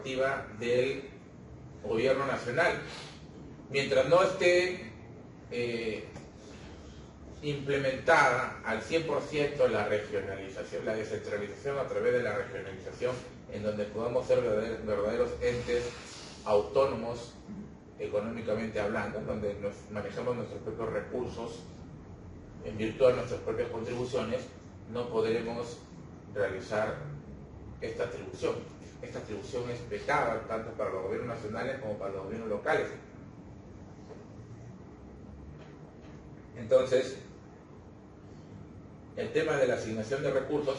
normativa del gobierno nacional. Mientras no esté implementada al 100% la regionalización, la descentralización a través de la regionalización, en donde podamos ser verdaderos entes autónomos económicamente hablando, donde manejamos nuestros propios recursos en virtud de nuestras propias contribuciones, no podremos realizar esta atribución. Esta atribución es pecada tanto para los gobiernos nacionales como para los gobiernos locales. Entonces, el tema de la asignación de recursos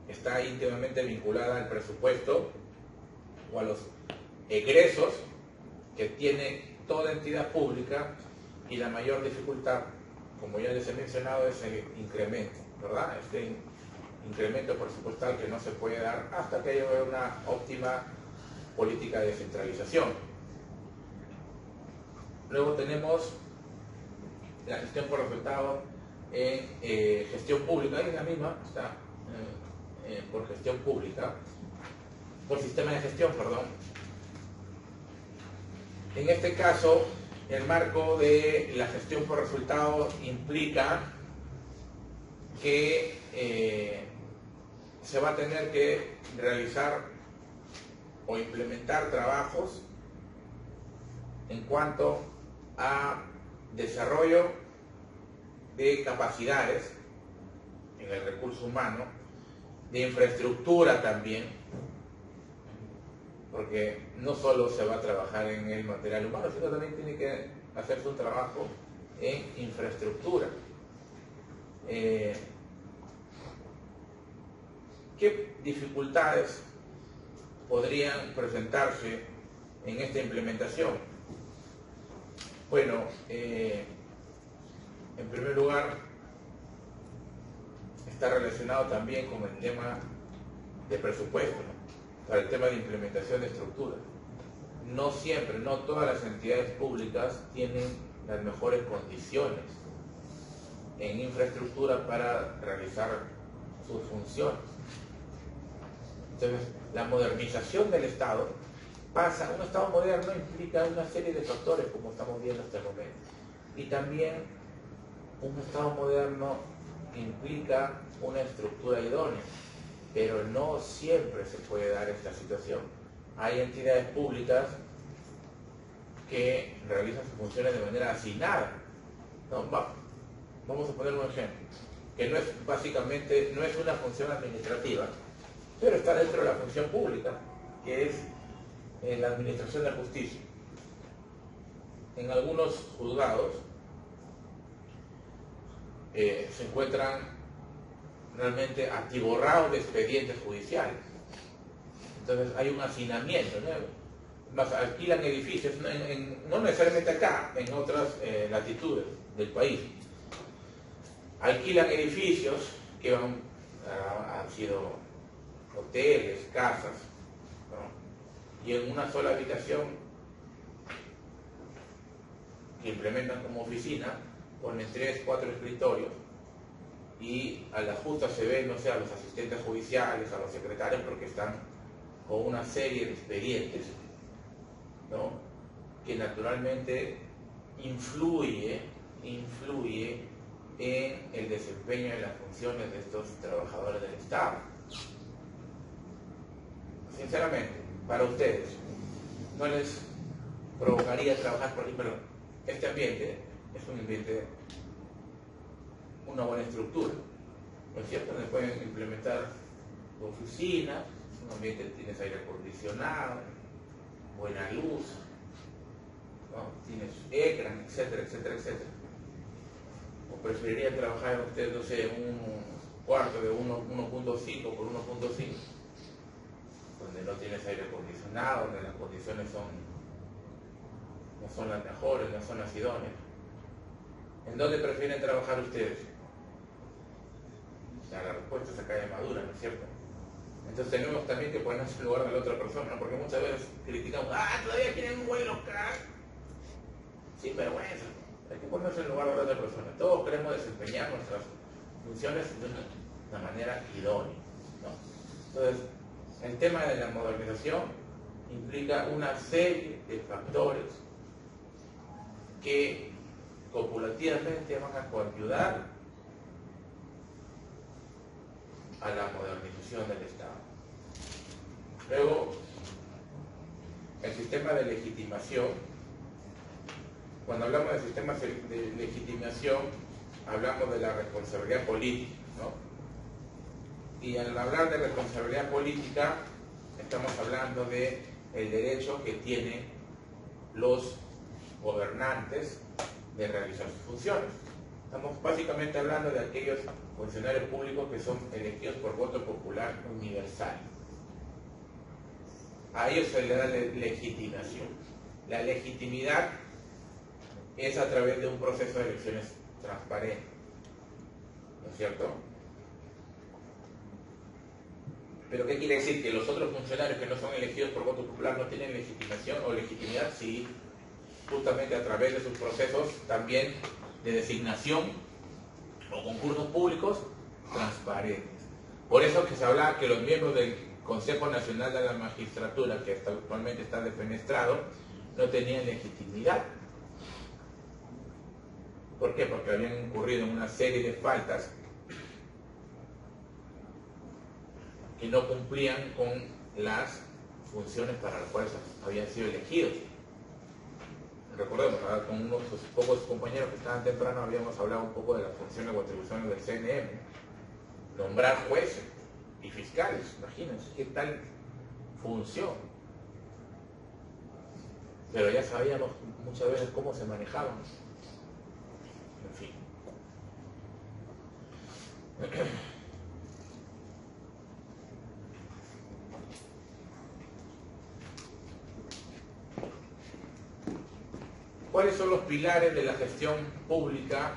está íntimamente vinculada al presupuesto o a los egresos que tiene toda entidad pública, y la mayor dificultad, como ya les he mencionado, es el incremento, ¿verdad? Este incremento presupuestal que no se puede dar hasta que haya una óptima política de descentralización. Luego tenemos la gestión por resultado en gestión pública, ahí es la misma, está por gestión pública, por sistema de gestión, perdón. En este caso, el marco de la gestión por resultado implica que se va a tener que realizar o implementar trabajos en cuanto a desarrollo de capacidades en el recurso humano, de infraestructura también, porque no solo se va a trabajar en el material humano, sino también tiene que hacerse un trabajo en infraestructura. ¿Qué dificultades podrían presentarse en esta implementación? Bueno, en primer lugar, está relacionado también con el tema de presupuesto, ¿no? Para el tema de implementación de estructura. No siempre, no todas las entidades públicas tienen las mejores condiciones en infraestructura para realizar sus funciones. Entonces, la modernización del Estado pasa, un Estado moderno implica una serie de factores, como estamos viendo hasta el momento. Y también un Estado moderno implica una estructura idónea, pero no siempre se puede dar esta situación. Hay entidades públicas que realizan sus funciones de manera asignada, ¿no? Vamos a poner un ejemplo, que no es básicamente, no es una función administrativa, pero está dentro de la función pública, que es la administración de la justicia. En algunos juzgados se encuentran realmente atiborrados de expedientes judiciales. Entonces hay un hacinamiento, ¿no? Más, alquilan edificios, no necesariamente acá, en otras latitudes del país. Alquilan edificios que han sido hoteles, casas, ¿no? Y en una sola habitación que implementan como oficina, ponen 3, 4 escritorios, y a la justa se ven, no sé, a los asistentes judiciales, a los secretarios, porque están con una serie de expedientes, ¿no? Que naturalmente influye en el desempeño de las funciones de estos trabajadores del Estado. Sinceramente, para ustedes, ¿no les provocaría trabajar por ejemplo, este ambiente? Es un ambiente, una buena estructura, ¿no es cierto? Donde pueden implementar oficinas, un ambiente que tienes aire acondicionado, buena luz, ¿no? Tienes ecran, etcétera, etcétera, etcétera. ¿O preferirían trabajar ustedes, no sé, en un cuarto de 1.5 por 1.5, donde no tienes aire acondicionado, donde las condiciones no son las mejores, no son las idóneas? ¿En dónde prefieren trabajar ustedes? O sea, la respuesta es acá de madura, ¿no es cierto? Entonces tenemos también que ponernos en el lugar de la otra persona, ¿no? Porque muchas veces criticamos, todavía quieren un buen local. Sin vergüenza. Hay que ponernos en el lugar de la otra persona. Todos queremos desempeñar nuestras funciones de una manera idónea, ¿no? Entonces, el tema de la modernización implica una serie de factores que copulativamente van a coayudar a la modernización del Estado. Luego, el sistema de legitimación. Cuando hablamos de sistemas de legitimación, hablamos de la responsabilidad política, ¿no? Y al hablar de responsabilidad política, estamos hablando de el derecho que tienen los gobernantes de realizar sus funciones. Estamos básicamente hablando de aquellos funcionarios públicos que son elegidos por voto popular universal. A ellos se le da legitimación. La legitimidad es a través de un proceso de elecciones transparente, ¿no es cierto? ¿Pero qué quiere decir? ¿Que los otros funcionarios que no son elegidos por voto popular no tienen legitimación o legitimidad? Sí, justamente a través de sus procesos también de designación o concursos públicos transparentes. Por eso que se habla que los miembros del Consejo Nacional de la Magistratura, que actualmente está defenestrado, no tenían legitimidad. ¿Por qué? Porque habían incurrido en una serie de faltas que no cumplían con las funciones para las cuales habían sido elegidos. Recordemos, con unos pocos compañeros que estaban temprano habíamos hablado un poco de las funciones o atribuciones del CNM. Nombrar jueces y fiscales, imagínense qué tal función. Pero ya sabíamos muchas veces cómo se manejaban. En fin. ¿Cuáles son los pilares de la gestión pública?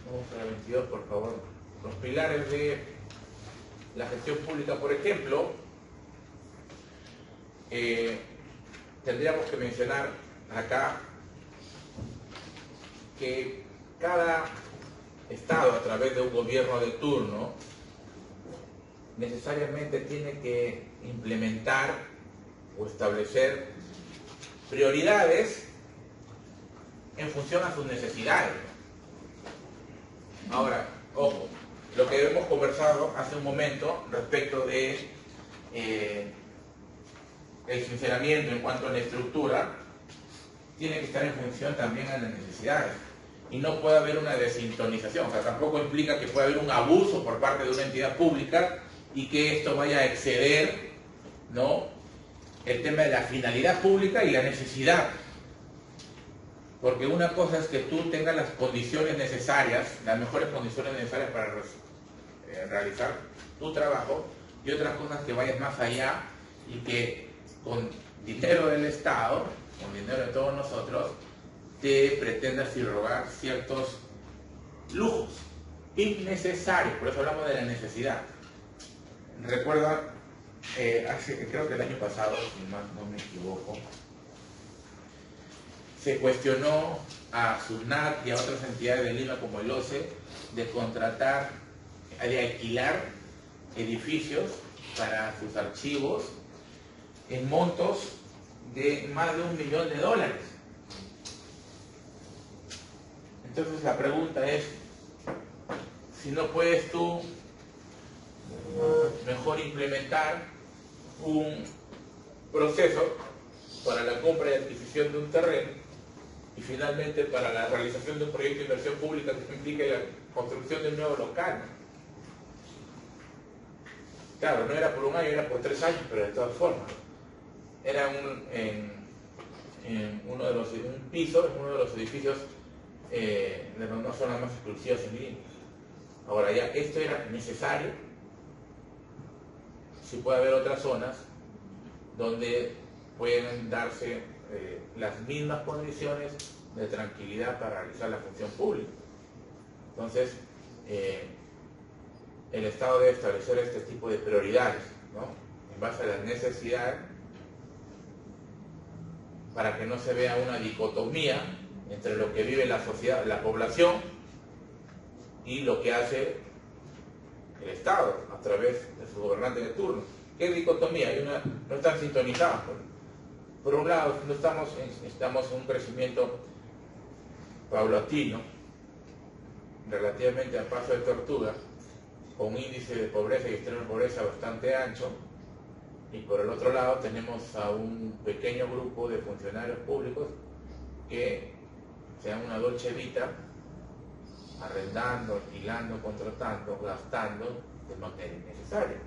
Vamos a la 22, por favor. Los pilares de la gestión pública, por ejemplo, tendríamos que mencionar acá que cada Estado, a través de un gobierno de turno, necesariamente tiene que implementar o establecer prioridades en función a sus necesidades. Ahora, ojo, lo que hemos conversado hace un momento respecto de el funcionamiento en cuanto a la estructura, tiene que estar en función también a las necesidades. Y no puede haber una desintonización, o sea, tampoco implica que pueda haber un abuso por parte de una entidad pública y que esto vaya a exceder, ¿no?, el tema de la finalidad pública y la necesidad. Porque una cosa es que tú tengas las condiciones necesarias, las mejores condiciones necesarias para realizar tu trabajo, y otras cosas que vayas más allá y que con dinero del Estado, con dinero de todos nosotros, te pretendas irrogar ciertos lujos innecesarios. Por eso hablamos de la necesidad. Recuerda, creo que el año pasado, si más no me equivoco, se cuestionó a SUNAT y a otras entidades de Lima como el OCE de contratar, de alquilar edificios para sus archivos en montos de más de $1 millón. Entonces la pregunta es, si no puedes tú mejor implementar un proceso para la compra y adquisición de un terreno y finalmente para la realización de un proyecto de inversión pública que implique la construcción de un nuevo local. Claro, no era por un año, era por 3 años, pero de todas formas. Era un piso en uno de los edificios de las zonas más exclusivas en Lima. Ahora ya, esto era necesario. Si puede haber otras zonas donde pueden darse las mismas condiciones de tranquilidad para realizar la función pública. Entonces, el Estado debe establecer este tipo de prioridades, ¿no?, en base a las necesidades, para que no se vea una dicotomía entre lo que vive la sociedad, la población, y lo que hace el Estado a través de su gobernante de turno. ¿Qué dicotomía? No están sintonizados. Por un lado, estamos en un crecimiento paulatino, relativamente a paso de tortuga, con un índice de pobreza y extrema pobreza bastante ancho, y por el otro lado tenemos a un pequeño grupo de funcionarios públicos que se dan una dolce vita, arrendando, alquilando, contratando, gastando de manera innecesaria.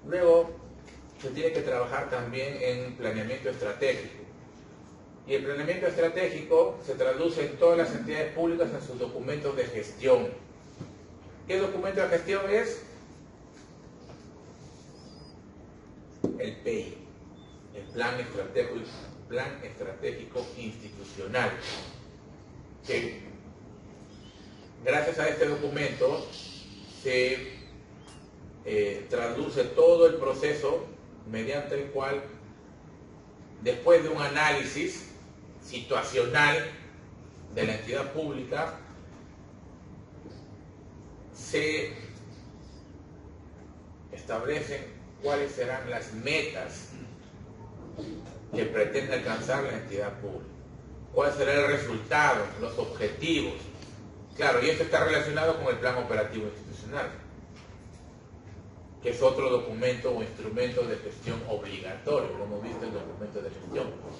Luego se tiene que trabajar también en planeamiento estratégico. Y el planeamiento estratégico se traduce en todas las entidades públicas en sus documentos de gestión. ¿Qué documento de gestión es? El PEI, el Plan Estratégico Institucional. Que gracias a este documento se traduce todo el proceso mediante el cual, después de un análisis situacional de la entidad pública, se establecen cuáles serán las metas que pretende alcanzar la entidad pública, cuál será el resultado, los objetivos. Claro, y esto está relacionado con el Plan Operativo Institucional, que es otro documento o instrumento de gestión obligatorio, como hemos visto en documentos de gestión.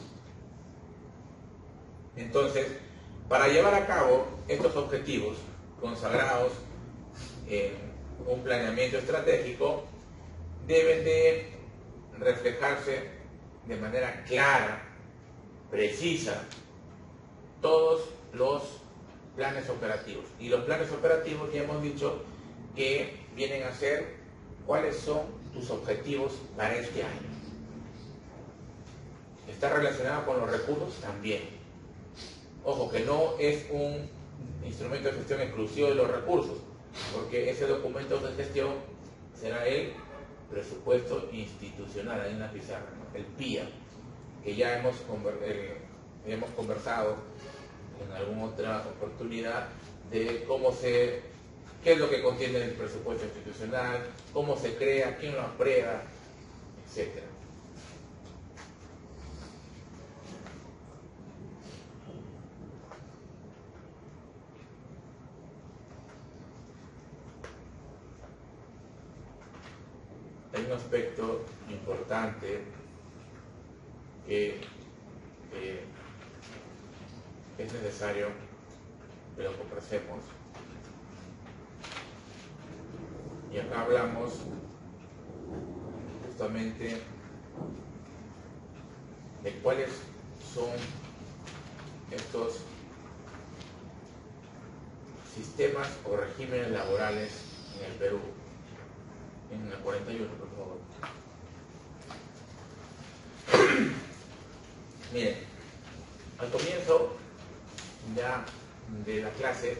Entonces, para llevar a cabo estos objetivos consagrados en un planeamiento estratégico, deben de reflejarse de manera clara, precisa, todos los planes operativos. Y los planes operativos ya hemos dicho que vienen a ser cuáles son tus objetivos para este año. ¿Está relacionado con los recursos? También. Ojo, que no es un instrumento de gestión exclusivo de los recursos, porque ese documento de gestión será el presupuesto institucional, ahí en la pizarra, ¿no? El PIA, que ya hemos conversado en alguna otra oportunidad de qué es lo que contiene el presupuesto institucional, cómo se crea, quién lo aprueba, etc. Hay un aspecto importante que es necesario que lo conversemos. Y acá hablamos justamente de cuáles son estos sistemas o regímenes laborales en el Perú. En la 41, por favor. Miren, al comienzo ya de la clase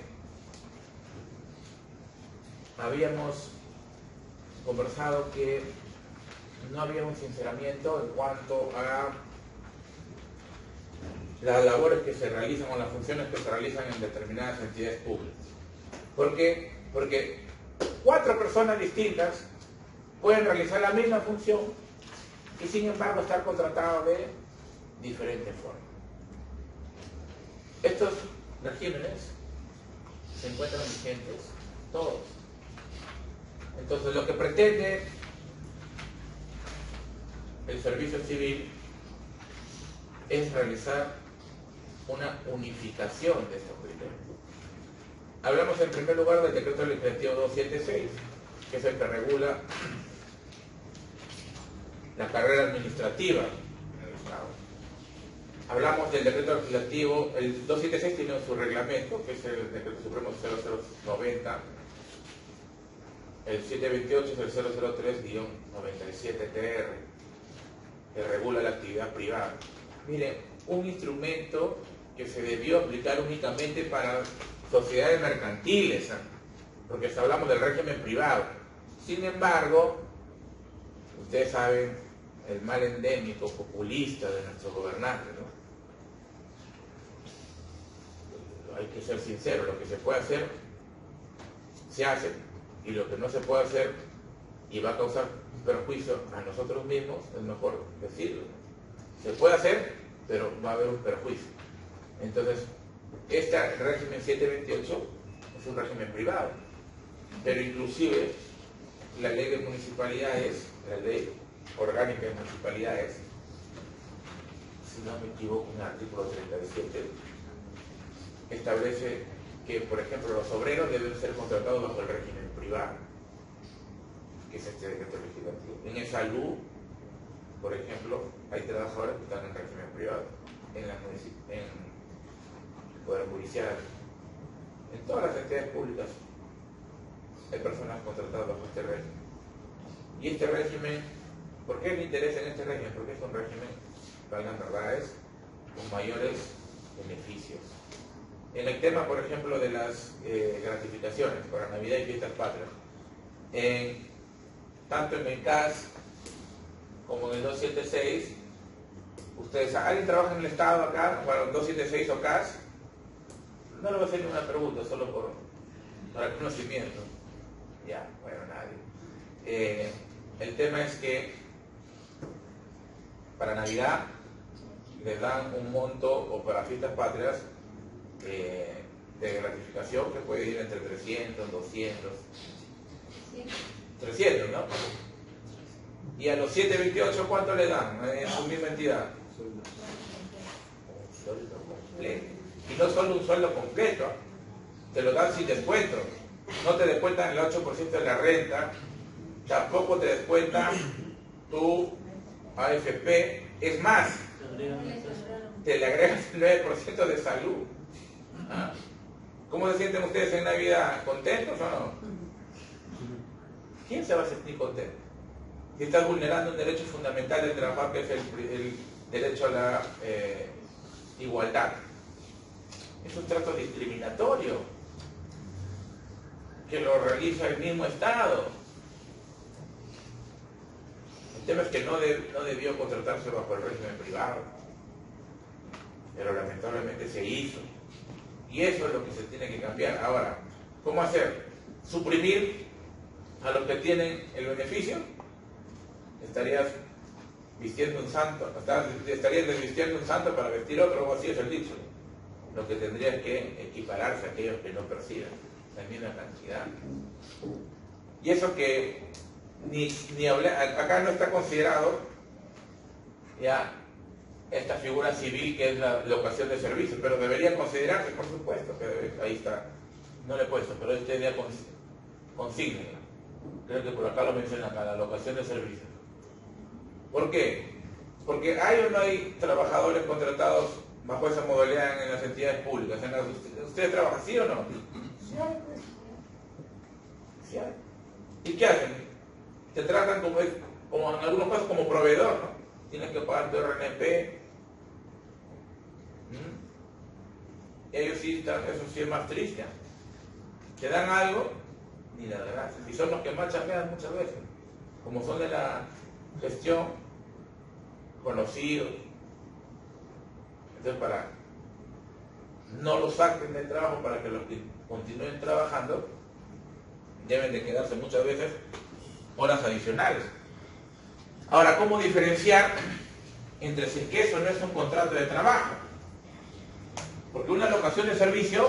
habíamos conversado que no había un sinceramiento en cuanto a las labores que se realizan o las funciones que se realizan en determinadas entidades públicas. ¿Por qué? Porque 4 personas distintas pueden realizar la misma función y sin embargo estar contratados de diferentes formas. Estos regímenes se encuentran vigentes todos. Entonces lo que pretende el servicio civil es realizar una unificación de estos criterios. Hablamos en primer lugar del decreto legislativo 276, que es el que regula la carrera administrativa en el Estado. Hablamos del decreto legislativo, el 276 tiene su reglamento, que es el decreto supremo 0090, el 728 es el 003-97-TR, que regula la actividad privada. Miren, un instrumento que se debió aplicar únicamente para sociedades mercantiles, porque hablamos del régimen privado. Sin embargo, ustedes saben el mal endémico populista de nuestros gobernantes, ¿no? Hay que ser sincero, lo que se puede hacer, se hace. y lo que no se puede hacer y va a causar perjuicio a nosotros mismos, es mejor decirlo. Se puede hacer, pero va a haber un perjuicio. Entonces, este régimen 728 es un régimen privado, pero inclusive la ley de municipalidades, la ley orgánica de municipalidades, si no me equivoco, en el artículo 37, establece que, por ejemplo, los obreros deben ser contratados bajo el régimen privado, que es este decreto legislativo. En salud, por ejemplo, hay trabajadores que están en régimen privado, en el Poder Judicial, en todas las entidades públicas hay personas contratadas bajo este régimen. Y este régimen, ¿por qué me interesa en este régimen? Porque es un régimen, valgan verdades, con mayores beneficios. En el tema, por ejemplo, de las gratificaciones para Navidad y Fiestas Patrias, tanto en el CAS como en el 276, ustedes, ¿alguien trabaja en el Estado acá, para el 276 o CAS? No le voy a hacer ninguna pregunta, solo para conocimiento. Ya, bueno, nadie. El tema es que para Navidad les dan un monto, o para Fiestas Patrias, de gratificación que puede ir entre 300, 200, 300, ¿no? Y a los 728, ¿cuánto le dan en su misma entidad? Un sueldo completo. Y no solo un sueldo completo, te lo dan sin descuento. No te descuentan el 8% de la renta, tampoco te descuentan tu AFP. Es más, te le agregas el 9% de salud. ¿Ah? ¿Cómo se sienten ustedes en Navidad? ¿Contentos o no? ¿Quién se va a sentir contento? Si estás vulnerando un derecho fundamental del trabajador, que es el derecho a la igualdad. Es un trato discriminatorio que lo realiza el mismo Estado. El tema es que no debió contratarse bajo el régimen privado, pero lamentablemente se hizo. Y eso es lo que se tiene que cambiar. Ahora, ¿cómo hacer? ¿Suprimir a los que tienen el beneficio? Estarías vistiendo un santo, estarías desvistiendo un santo para vestir otro, o así es el dicho. Lo que tendría es que equipararse a aquellos que no perciben la misma cantidad. Y eso que acá no está considerado ya esta figura civil que es la locación de servicios, pero debería considerarse, por supuesto, que ahí está, no le he puesto, pero este día consigna. Creo que por acá lo menciona acá, la locación de servicios. ¿Por qué? Porque hay o no hay trabajadores contratados bajo esa modalidad en las entidades públicas. ¿Ustedes trabajan sí o no? Sí hay, pues. Sí hay. ¿Y qué hacen? Te tratan como en algunos casos como proveedor, ¿no? Tienes que pagar tu RNP. Ellos sí están, eso sí es más triste. Te dan algo, ni la gracias. Y son los que más chambean muchas veces. Como son de la gestión, conocidos. Entonces, para no los saquen del trabajo, para que los que continúen trabajando, deben de quedarse muchas veces horas adicionales. Ahora, ¿cómo diferenciar entre si que eso no es un contrato de trabajo? Porque una locación de servicio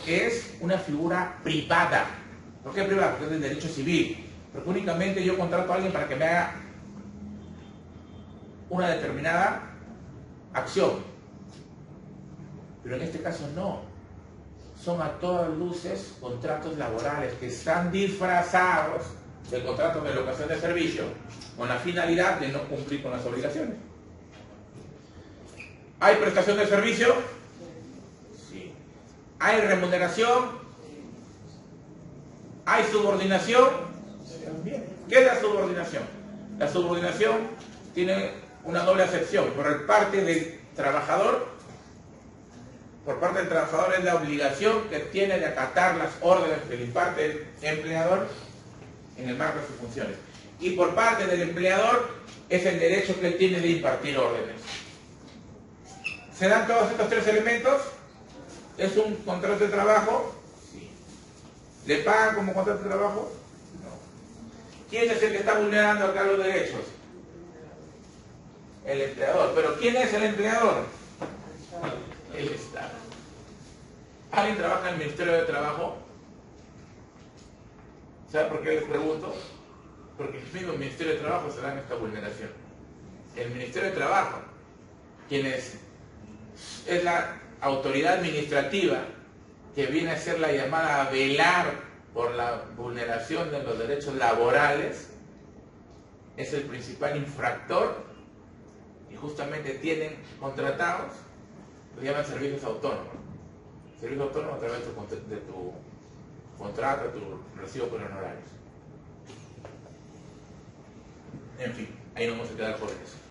es una figura privada. ¿Por qué privada? Porque es del derecho civil. Porque únicamente yo contrato a alguien para que me haga una determinada acción. Pero en este caso no. Son a todas luces contratos laborales que están disfrazados de contratos de locación de servicio con la finalidad de no cumplir con las obligaciones. ¿Hay prestación de servicio? Sí. ¿Hay remuneración? ¿Hay subordinación? También. ¿Qué es la subordinación? La subordinación tiene una doble acepción. Por parte del trabajador, es la obligación que tiene de acatar las órdenes que le imparte el empleador en el marco de sus funciones. Y por parte del empleador es el derecho que él tiene de impartir órdenes. ¿Se dan todos estos tres elementos? ¿Es un contrato de trabajo? Sí. ¿Le pagan como contrato de trabajo? No. ¿Quién es el que está vulnerando acá los derechos? El empleador. ¿Pero quién es el empleador? El Estado. ¿Alguien trabaja en el Ministerio de Trabajo? ¿Sabe por qué les pregunto? Porque el mismo Ministerio de Trabajo se da en esta vulneración. El Ministerio de Trabajo, quien es la autoridad administrativa que viene a ser la llamada a velar por la vulneración de los derechos laborales, es el principal infractor y justamente tienen contratados, lo llaman servicios autónomos. Servicio autónomo a través de tu contrato, tu recibo por honorarios. En fin, ahí nos vamos a quedar por eso.